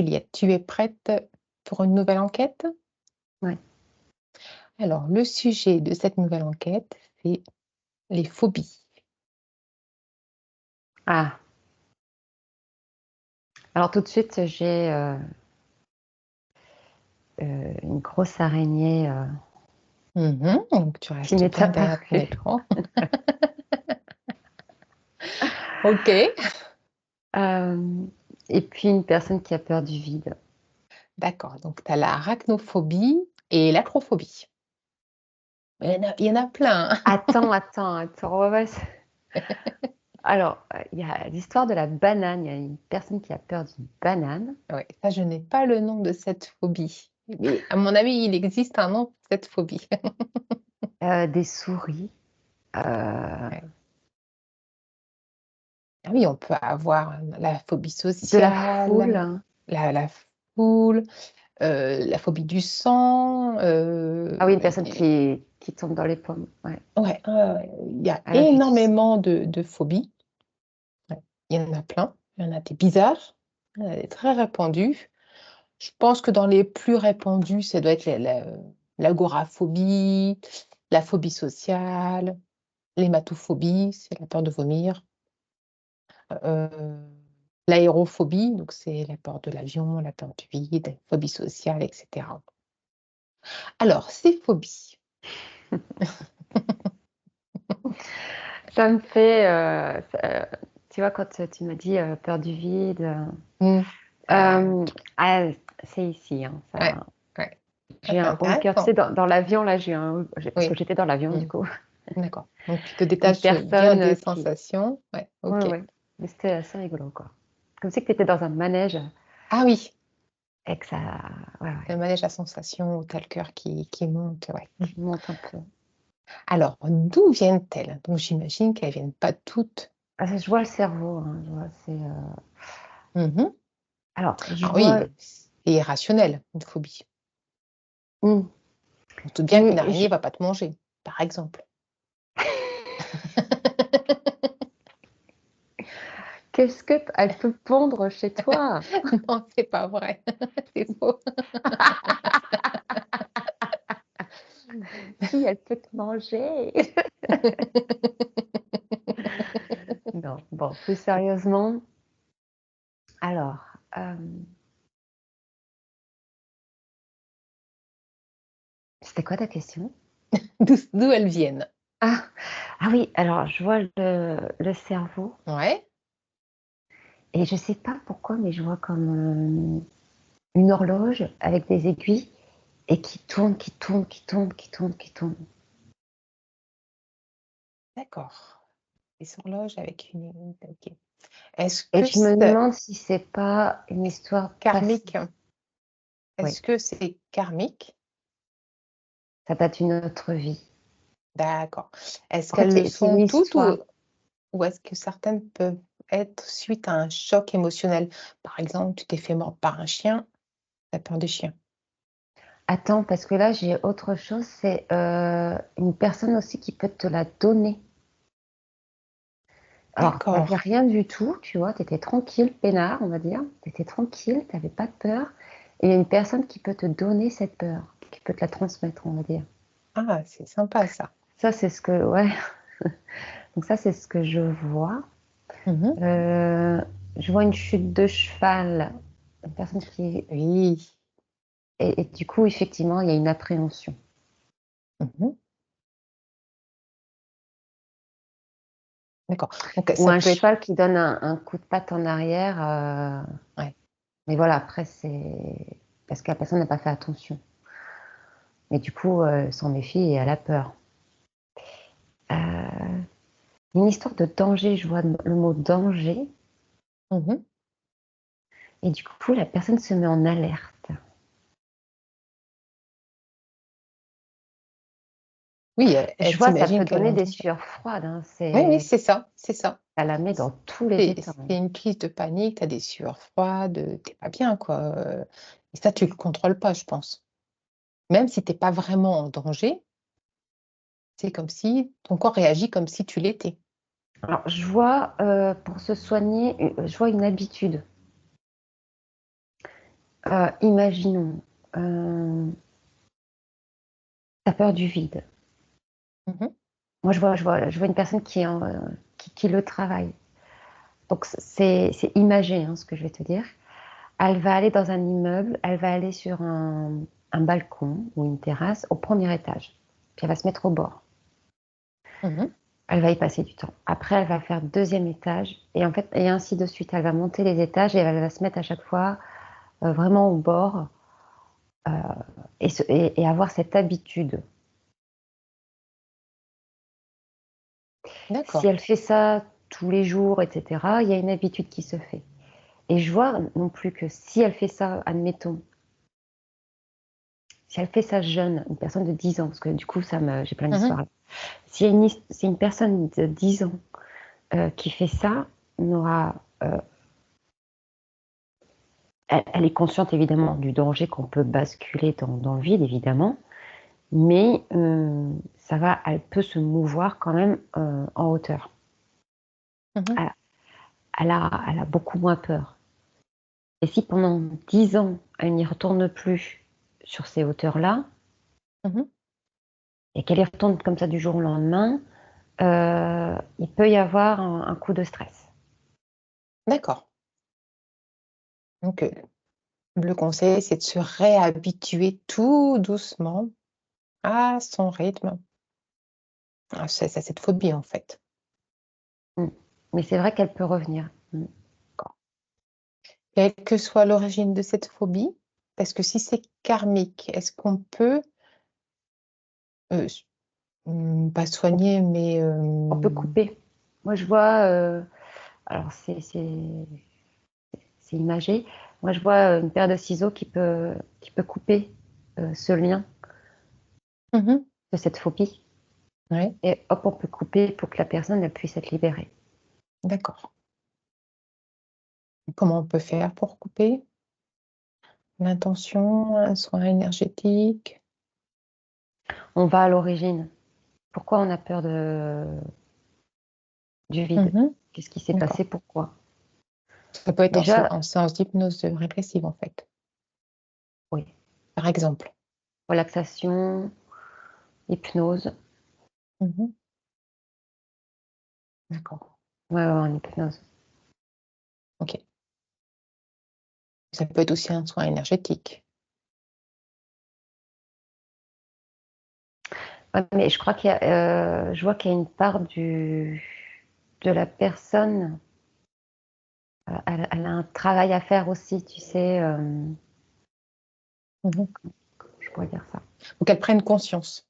Juliette, tu es prête pour une nouvelle enquête? Ouais. Alors, le sujet de cette nouvelle enquête, c'est les phobies. Ah, alors tout de suite, j'ai une grosse araignée Donc, tu qui restes m'est bien derrière ton apparue. écran. Ok, Et puis une personne qui a peur du vide. d'accord. Donc, tu as l'arachnophobie et l'acrophobie. Il y en a plein, hein. Attends. Alors, il y a l'histoire de la banane. Il y a une personne qui a peur d'une banane. Ouais, ça, je n'ai pas le nom de cette phobie. Mais à mon avis, il existe un nom pour cette phobie. Des souris. Ouais. Ah oui, on peut avoir la phobie De la sociale, foule. la foule, la phobie du sang, Ah oui, une personne qui tombe dans les pommes. Ouais. ouais, il y a À la vue du sang. énormément de phobies. Ouais, il y en a plein. Il y en a des bizarres, il y en a des très répandues. Je pense que dans les plus répandues, ça doit être l'agoraphobie, la phobie sociale, l'hématophobie, c'est la peur de vomir, heu, l'aérophobie, donc c'est la peur de l'avion, la peur du vide, phobie sociale, et cetera. Alors, ces phobies. Ça me fait, tu vois, quand tu m'as dit peur du vide, Mmh. ah, c'est ici, hein, Ouais, ça. ouais. Ah, J'ai c'est un haut le cœur, tu sais, intéressant. dans l'avion, là, parce que Oui. j'étais dans l'avion, du Mmh. coup. D'accord. Donc tu te Une détaches bien personne des qui. sensations. Ouais, Ouais, OK. ouais. Mais c'était assez rigolo, quoi. Comme si tu étais dans un manège Ah oui, et que ça. Ouais, ouais, le manège à sensations où tu as le cœur qui monte, ouais. qui monte un peu. Alors, d'où viennent-elles? Donc j'imagine qu'elles viennent pas toutes. Je vois le cerveau, hein, je vois, Mmh. Alors, je Ah vois. oui, c'est irrationnel, une phobie. Hmm. On se doute bien Oui, qu'une araignée va pas te manger, par exemple. Qu'est-ce que elle peut pondre chez toi? Non, c'est pas vrai, c'est faux. Si, elle peut te manger. Non, bon, plus sérieusement, alors, c'était quoi ta question? D'où elles viennent? Ah! Ah oui, alors je vois le cerveau Ouais, et je sais pas pourquoi, mais je vois comme, une horloge avec des aiguilles et qui tourne. d'accord. Des horloges avec une OK. Est-ce Et que je me c'est demande si c'est pas une histoire passée. karmique? Oui, Est-ce que c'est karmique? ça date d'une autre vie. D'accord. Est-ce qu'elles le OK, c'est une sont toutes histoire. ou est-ce que certaines peuvent être suite à un choc émotionnel? Par exemple, tu t'es fait mordre par un chien, tu as peur des chiens. Attends, parce que là, j'ai autre chose, c'est, une personne aussi qui peut te la donner. Alors, tu avais D'accord, rien du tout, tu vois? Tu étais tranquille, peinard, on va dire. Tu étais tranquille, tu avais pas de peur et il y a une personne qui peut te donner cette peur, qui peut te la transmettre, on va dire. ah, c'est sympa ça. Ça, c'est ce que ouais, donc ça, c'est ce que je vois. Mmh. Heu, je vois une chute de cheval, une personne qui Oui. et du coup, effectivement, il y a une appréhension. Mmh. D'accord, donc Ou ça un peut être cheval qui donne un coup de patte en arrière, ouais, mais voilà, après, c'est parce que la personne n'a pas fait attention. Mais du coup, elle s'en méfie et elle a peur. Heu, une histoire de danger, je vois le mot danger mmh, et du coup, la personne se met en alerte. oui, elle Je vois, ça s'imagine peut qu'elle est donner en des danger. sueurs froides, hein, Oui, oui, c'est c'est ça, c'est ça. ça la met dans tous les états, hein. C'est une crise de panique, tu as des sueurs froides, tu es pas bien quoi, et ça tu le contrôles pas, je pense. Même si tu es pas vraiment en danger, c'est comme si ton corps réagit comme si tu l'étais. Alors je vois, pour se soigner, je vois une habitude. Imaginons, t'as peur du vide. Mhm. Moi, je vois une personne qui le travaille. Donc, c'est imagé, hein, ce que je vais te dire. Elle va aller dans un immeuble, elle va aller sur un balcon ou une terrasse au premier étage. Puis elle va se mettre au bord. Mhm. Elle va y passer du temps. Après, elle va faire deuxième étage et en fait, et ainsi de suite. Elle va monter les étages et elle va se mettre à chaque fois vraiment au bord euh, et avoir cette habitude. Si D'accord. elle fait ça tous les jours, etc., il y a une habitude qui se fait. Et je vois non plus que si elle fait ça, admettons, si elle fait ça jeune, une personne de 10 ans, parce que du coup, j'ai plein Mhm. d'histoires là. Si une personne de 10 ans qui fait ça, n'aura, elle est consciente évidemment du danger qu'on peut basculer dans le vide, évidemment, mais elle peut se mouvoir quand même en hauteur. Mhm. Elle, elle a beaucoup moins peur. Et si pendant 10 ans, elle n'y retourne plus sur ces hauteurs-là, Mhm. et qu'elle y retourne comme ça du jour au lendemain, il peut y avoir un coup de stress. D'accord. Donc, le conseil, c'est de se réhabituer tout doucement à son rythme, à cette phobie, en fait. Mm. Mais c'est vrai qu'elle peut revenir. Mm. D'accord. Quelle que soit l'origine de cette phobie, parce que si c'est karmique, est-ce qu'on peut, pas soigner, mais, On peut couper. Moi, je vois, alors c'est imagé. Moi, je vois une paire de ciseaux qui peut couper ce lien mmh. de cette phobie. Ouais, Et hop, on peut couper pour que la personne elle puisse être libérée. d'accord. Comment on peut faire pour couper? L'intention, un soin énergétique? On va à l'origine. Pourquoi on a peur du vide? Mmh. Qu'est-ce qui s'est D'accord. passé? Pourquoi? Ça peut être Déjà, en séance d'hypnose, régressive, en fait, oui, par exemple. relaxation, hypnose. Mmh. D'accord. Ouais, ouais, en hypnose. OK. Ça peut être aussi un soin énergétique. Ouais, mais je crois je vois qu'il y a une part de la personne. Elle a un travail à faire aussi, tu sais. Mmh. Je pourrais dire ça. Faut qu'elle prenne conscience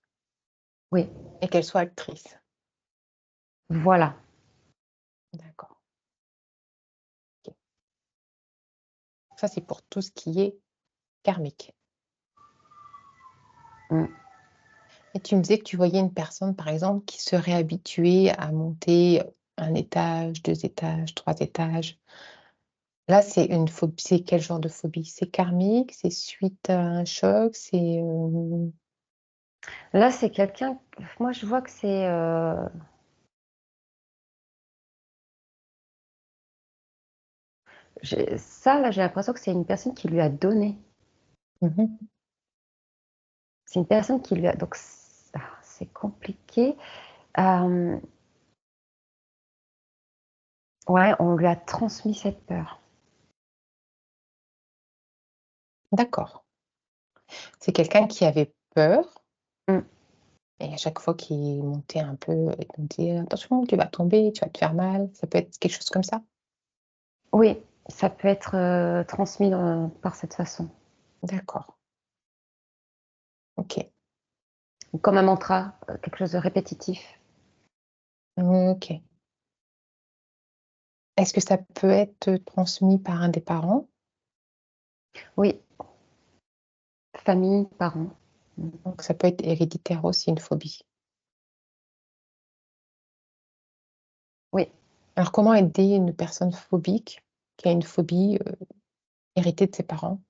Oui, et qu'elle soit actrice. voilà. D'accord. OK. Ça, c'est pour tout ce qui est karmique. Mm. Et tu me disais que tu voyais une personne, par exemple, qui serait habituée à monter, 1 étage, 2 étages, 3 étages. Là, c'est une phobie, c'est quel genre de phobie? C'est karmique? C'est suite à un choc? C'est, Là, c'est quelqu'un. Moi, je vois que c'est. Ça, là, j'ai l'impression que c'est une personne qui lui a donné. mmh. C'est une personne qui lui a. Donc, c'est compliqué. Euh, ouais, on lui a transmis cette peur. D'accord. C'est quelqu'un qui avait peur Mm. et à chaque fois qu'il montait un peu, il nous dit: «Attention, tu vas tomber, tu vas te faire mal». Ça peut être quelque chose comme ça? Oui, ça peut être transmis par cette façon. D'accord. OK. Comme un mantra, quelque chose de répétitif. OK. Est-ce que ça peut être transmis par un des parents? Oui, famille, parents. Mm. Donc ça peut être héréditaire aussi, une phobie. Oui. Alors comment aider une personne phobique qui a une phobie, héritée de ses parents?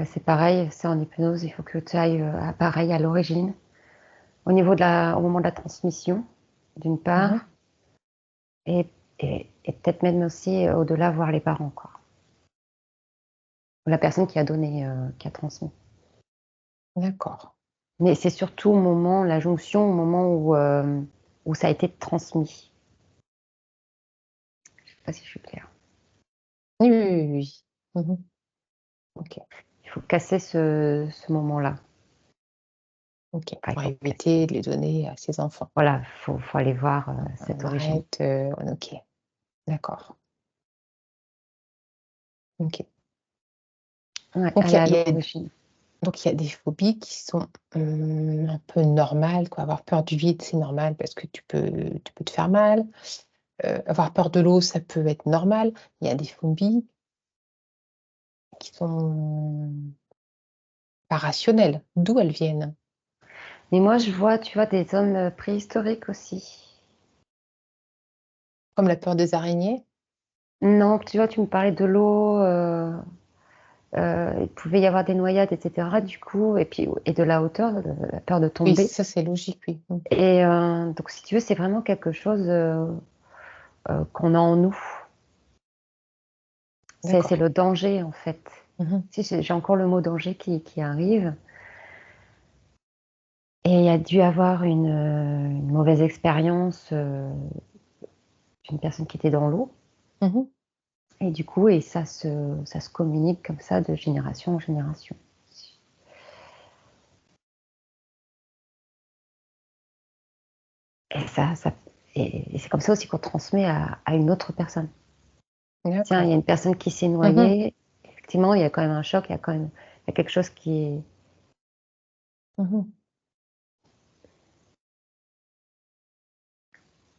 C'est pareil, c'est en hypnose, il faut que tu ailles pareil à l'origine. Au moment de la transmission, d'une Mmh. part, et, et peut-être même aussi au-delà voir les parents, quoi. Ou la personne qui a donné, qui a transmis. D'accord. Mais c'est surtout au moment, la jonction, au moment où ça a été transmis. Je sais pas si je suis claire. Oui, oui, oui, oui. Mhm. Ok, Il faut casser ce moment-là. ok. Enfin, il Pour faut casser. éviter de les donner à ses enfants. Voilà, faut aller voir cette On origine. arrête. Ok, d'accord. Ok. Ouais, Donc, aller à il y a, l'origine. donc, il y a des phobies qui sont un peu normales, quoi. Avoir peur du vide, c'est normal parce que tu peux te faire mal. Avoir peur de l'eau, ça peut être normal. Il y a des phobies qui sont pas rationnelles. D'où elles viennent? Mais moi, je vois, tu vois, des hommes préhistoriques aussi. Comme la peur des araignées? Non, tu vois, tu me parlais de l'eau, il pouvait y avoir des noyades, etc. Du coup, et puis et de la hauteur, la peur de Oui, tomber. ça c'est logique, oui. Et donc, si tu veux, c'est vraiment quelque chose qu'on a en nous. C'est D'accord. le danger, en fait. Mhm. Si j'ai encore le mot danger qui arrive. Et il y a dû avoir une mauvaise expérience d'une personne qui était dans l'eau. Mhm. Et du coup, et ça se communique comme ça de génération en génération. Et et c'est comme ça aussi qu'on transmet à une autre personne. Tiens, il y a D'accord. une personne qui s'est Mhm. noyée. Effectivement, il y a quand même un choc, il y a quelque chose qui est. Mhm.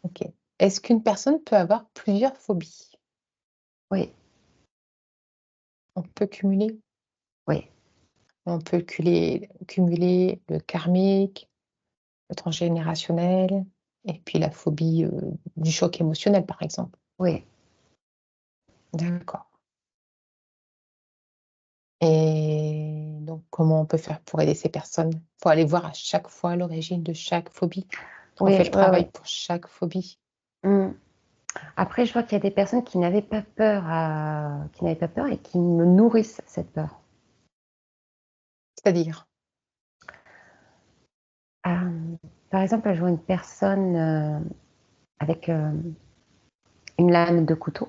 Ok. Est-ce qu'une personne peut avoir plusieurs phobies? Oui, On peut cumuler? oui, On peut cumuler le karmique, le transgénérationnel et puis la phobie du choc émotionnel, par exemple. oui. D'accord. Et donc, comment on peut faire pour aider ces personnes? Il faut aller voir à chaque fois l'origine de chaque phobie. On Oui, fait le ouais, travail ouais. pour chaque phobie. Mm. Après, je vois qu'il y a des personnes qui n'avaient pas peur et qui me nourrissent cette peur. C'est-à-dire? Par exemple, je vois une personne avec une lame de couteau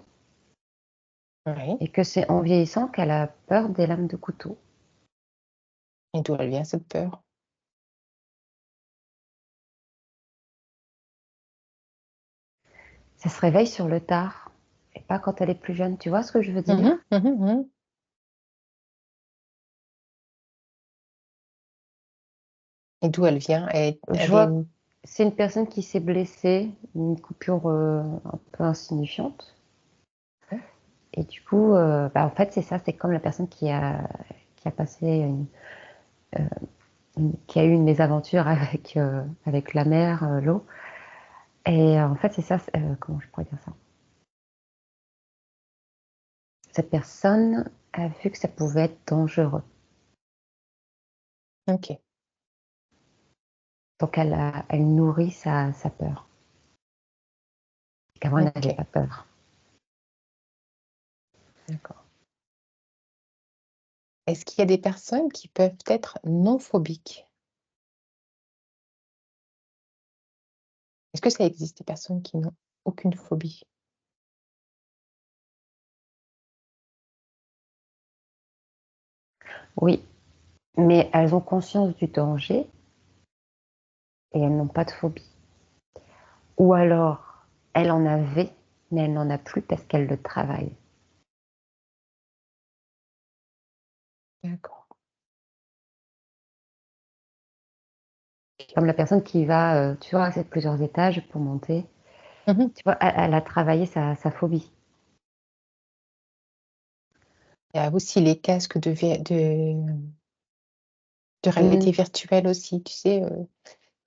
Oui. et que c'est en vieillissant qu'elle a peur des lames de couteau. Et d'où elle vient cette peur? Ça se réveille sur le tard et pas quand elle est plus jeune. Tu vois ce que je veux dire? Mhm, mhm, mhm. Et d'où elle vient? Elle, Je elle est. vois, c'est une personne qui s'est blessée, une coupure un peu insignifiante. Et du coup, bah, en fait, c'est ça, c'est comme la personne qui a passé qui a eu une mésaventure avec la mer, l'eau. Et en fait, c'est ça, comment je pourrais dire ça? Cette personne a vu que ça pouvait être dangereux. Ok, Donc, elle nourrit sa peur. Qu'avant, elle n'avait ok, pas peur. d'accord. Est-ce qu'il y a des personnes qui peuvent être non phobiques? Est-ce que ça existe des personnes qui n'ont aucune phobie? Oui, mais elles ont conscience du danger et elles n'ont pas de phobie. Ou alors, elle en avait, mais elle n'en a plus parce qu'elle le travaille. D'accord. Comme la personne qui va, tu vois, c'est plusieurs étages pour monter. Mhm. Tu vois, elle a travaillé sa phobie. Il y a aussi les casques de réalité Mmh, virtuelle aussi, tu sais,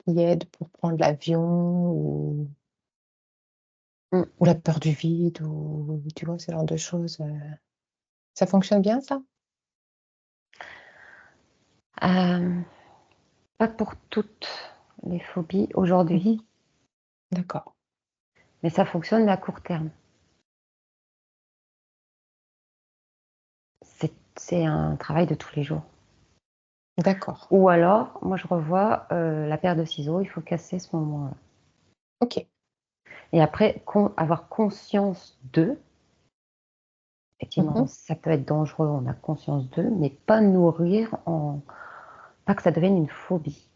qui aident pour prendre l'avion mmh. ou la peur du vide ou tu vois, ce genre de choses. Ça fonctionne bien ça? Hem, Pas pour toutes les phobies aujourd'hui. Mhm. D'accord. Mais ça fonctionne, mais à court terme. C'est un travail de tous les jours. D'accord. Ou alors, moi je revois la paire de ciseaux, il faut casser ce moment-là. Ok. Et après, avoir conscience d'eux, effectivement, Mhm. ça peut être dangereux, on a conscience d'eux, mais pas nourrir, pas que ça devienne une phobie,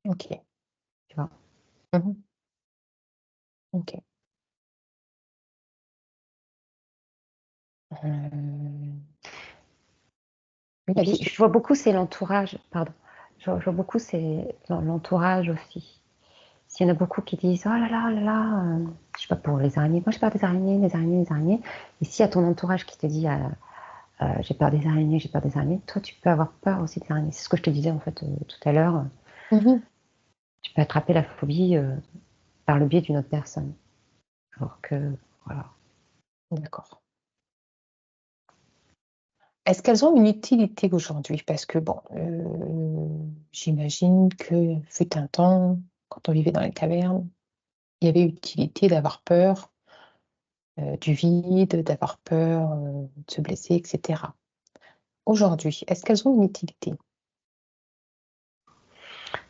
Ok. tu vois. Mhm. Ok. Oui, Et allez, puis, je je vois t'écoute. beaucoup, c'est l'entourage, pardon. Je vois beaucoup, c'est l'entourage aussi. S'il y en a beaucoup qui disent, oh là là, je sais pas, pour les araignées, moi j'ai peur des araignées, des araignées, des araignées. Et s'il y a ton entourage qui te dit, j'ai peur des araignées, j'ai peur des araignées, toi tu peux avoir peur aussi des araignées. C'est ce que je te disais en fait tout à l'heure. Mhm. Tu peux attraper la phobie par le biais d'une autre personne. Alors que, voilà. D'accord. Est-ce qu'elles ont une utilité aujourd'hui? Parce que bon, j'imagine que fut un temps, quand on vivait dans les cavernes, il y avait utilité d'avoir peur du vide, d'avoir peur de se blesser, etc. Aujourd'hui, est-ce qu'elles ont une utilité?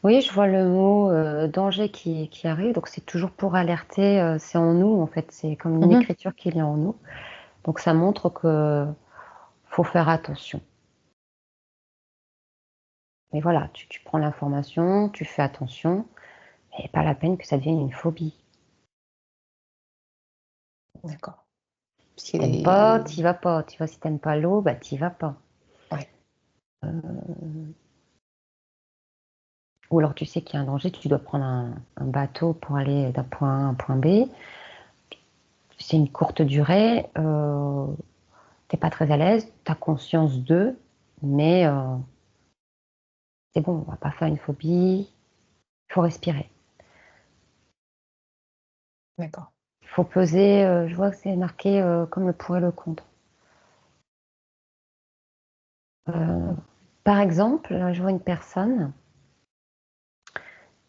Oui, je vois le mot danger qui arrive, donc c'est toujours pour alerter, c'est en nous en fait, c'est comme une Mhm. écriture qu'il y a en nous. Donc ça montre que faut faire attention. Mais voilà, tu prends l'information, tu fais attention, et pas la peine que ça devienne une phobie. D'accord. Si t'aimes pas, C'est... t'y vas pas. Tu vois, si t'aimes pas l'eau, bah t'y vas pas. Ouais, Ou alors tu sais qu'il y a un danger, tu dois prendre un bateau pour aller d'un point A à un point B. C'est une courte durée, t'es pas très à l'aise, t'as conscience d'eux, mais c'est bon, on va pas faire une phobie, il faut respirer. d'accord. Il faut peser, je vois que c'est marqué comme le pour et le contre. Euh, Mhm. Par exemple, là, je vois une personne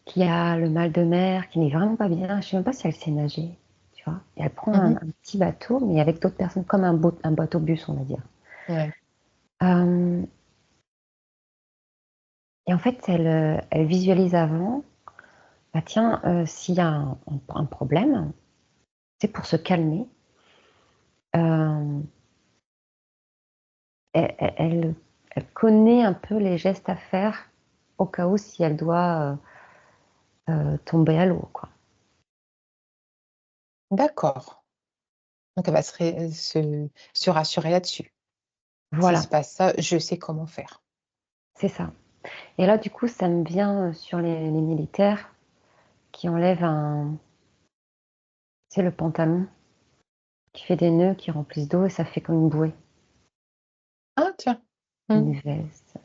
qui a le mal de mer, qui n'est vraiment pas bien. Je sais même pas si elle sait nager, tu vois. Et elle prend un Mhm. petit bateau, mais avec d'autres personnes, comme un bateau-bus, on va dire. Ouais. Euh, et en fait, elle visualise avant, bah tiens, s'il y a un problème, c'est pour se calmer. euh, elle, elle- elle- elle connaît un peu les gestes à faire au cas où si elle doit tomber à l'eau, quoi. D'accord. Donc, elle va se rassurer là-dessus. S'il se Voilà, passe ça, je sais comment faire. c'est ça. Et là, du coup, ça me vient sur les militaires qui enlèvent c'est le pantalon, qui fait des nœuds, qui remplissent d'eau et ça fait comme une bouée, Ah, tiens. une Mhm. veste.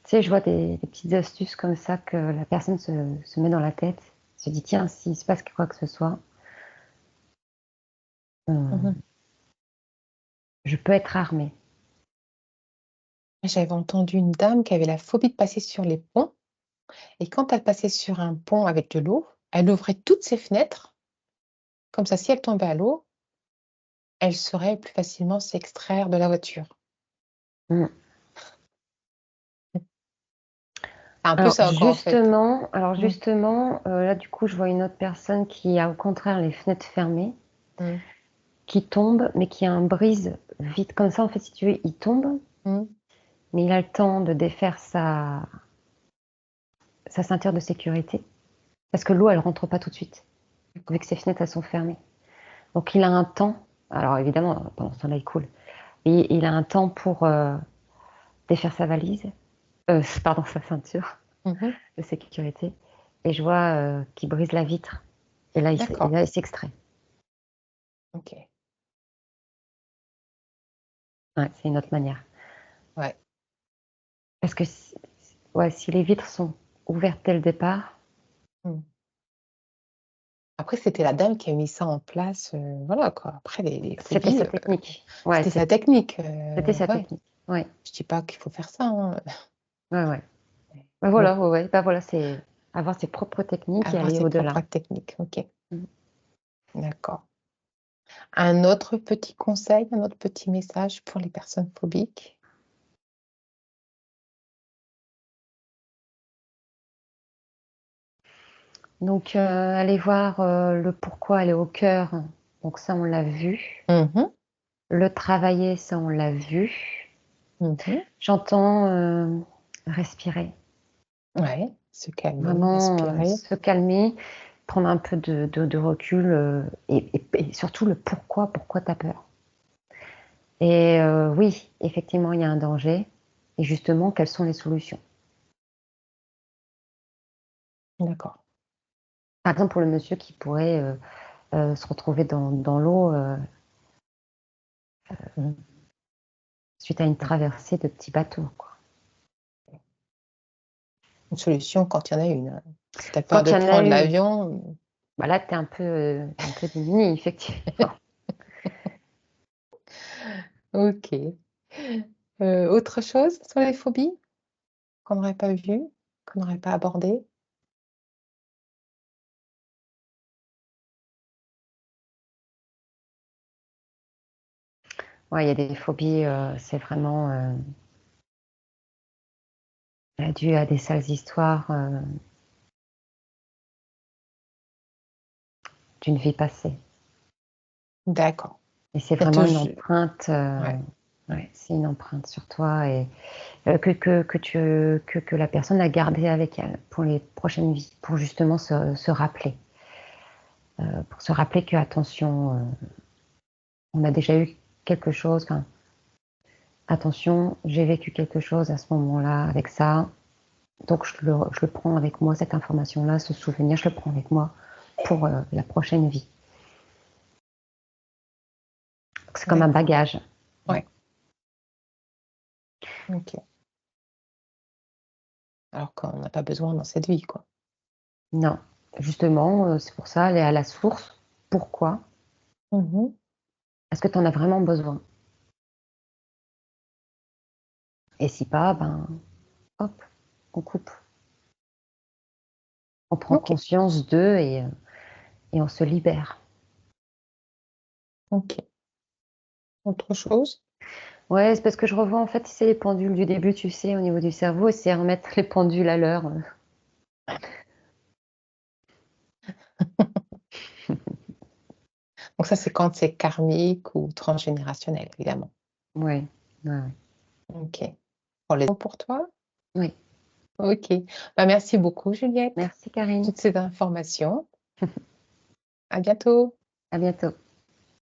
Tu sais, je vois des petites astuces comme ça que la personne se met dans la tête, se dit, tiens, s'il se passe quoi que ce soit, euh, Mhm. je peux être armée. J'avais entendu une dame qui avait la phobie de passer sur les ponts. Et quand elle passait sur un pont avec de l'eau, elle ouvrait toutes ses fenêtres. Comme ça, si elle tombait à l'eau, elle saurait plus facilement s'extraire de la voiture. Mm. C'est un peu ça, quoi, en fait. Alors Mm. justement, là, du coup, je vois une autre personne qui a au contraire les fenêtres fermées, Mm. qui tombe, mais qui a un brise vite comme ça. En fait, si tu veux, il tombe, Mm. mais il a le temps de défaire sa ceinture de sécurité. Parce que l'eau, elle rentre pas tout de suite, vu D'accord. que ses fenêtres, elles sont fermées. Donc, il a un temps. Alors, évidemment, pendant ce temps-là, il coule. Et il a un temps pour défaire sa valise, pardon, sa ceinture Mhm. de sécurité. Et je vois qu'il brise la vitre. Et là, D'accord. il s'extrait. Ok. Ouais, c'est une autre manière. Ouais. Parce que ouais, si les vitres sont ouvertes dès le départ, Mm. Après, c'était la dame qui a mis ça en place. Voilà, quoi. Après, les c'était phobies, sa technique. Ouais, c'était sa technique. c'était sa Ouais. technique. Ouais, Je dis pas qu'il faut faire ça, hein. ouais, ouais. Bah Mais voilà, ouais, ouais. Bah voilà, c'est Avoir ses propres techniques et Avoir aller ses au-delà. propres techniques. OK. Mmh. D'accord. Un autre petit conseil, un autre petit message pour les personnes phobiques? Donc aller voir, le pourquoi aller au cœur, donc ça on l'a vu. Mmh. Le travailler, ça on l'a vu. Mmh. J'entends, respirer. Ouais, se calmer, Vraiment, respirer. se calmer, prendre un peu de recul, et surtout le pourquoi tu as peur. Et oui, effectivement, il y a un danger et justement, quelles sont les solutions? D'accord. Par exemple, pour le monsieur qui pourrait, se retrouver dans l'eau, Mmh. suite à une Ouais. traversée de petits bateaux, quoi. Une solution quand il y en a une, hein. Si tu as peur Quand de il y en a prendre une, l'avion, bah, là, tu es un peu démuni, effectivement. OK. Autre chose sur les phobies qu'on n'aurait pas vues, qu'on n'aurait pas abordées? Ouais, il y a des phobies, c'est vraiment, dû à des sales histoires, d'une vie passée. D'accord. Et c'est On vraiment te une ju empreinte, Ouais, ouais, c'est une empreinte sur toi et que la personne a gardée avec elle pour les prochaines vies, pour justement se rappeler, pour se rappeler que attention, on a déjà eu quelque chose, enfin, attention, j'ai vécu quelque chose à ce moment-là avec ça, donc je le prends avec moi, cette information-là, ce souvenir, je le prends avec moi pour, la prochaine vie. Donc c'est comme un d'accord. bagage. Mmh. Ouais, OK. Alors qu'on n'a pas besoin dans cette vie, quoi. Non, justement, c'est pour ça, aller à la source. Pourquoi? Mmh. Est-ce que tu en as vraiment besoin? Et si pas, ben, hop, on coupe. On prend OK, conscience d'eux et on se libère. OK. Autre chose? Ouais, c'est parce que je revois, en fait, c'est les pendules du début, tu sais, au niveau du cerveau, et c'est remettre les pendules à l'heure. Donc ça, c'est quand c'est karmique ou transgénérationnel, évidemment. Ouais, ouais, ouais. OK. Pour toi? Oui. OK. Bah, merci beaucoup Juliette, Merci Karine. toutes ces informations. À bientôt. À bientôt.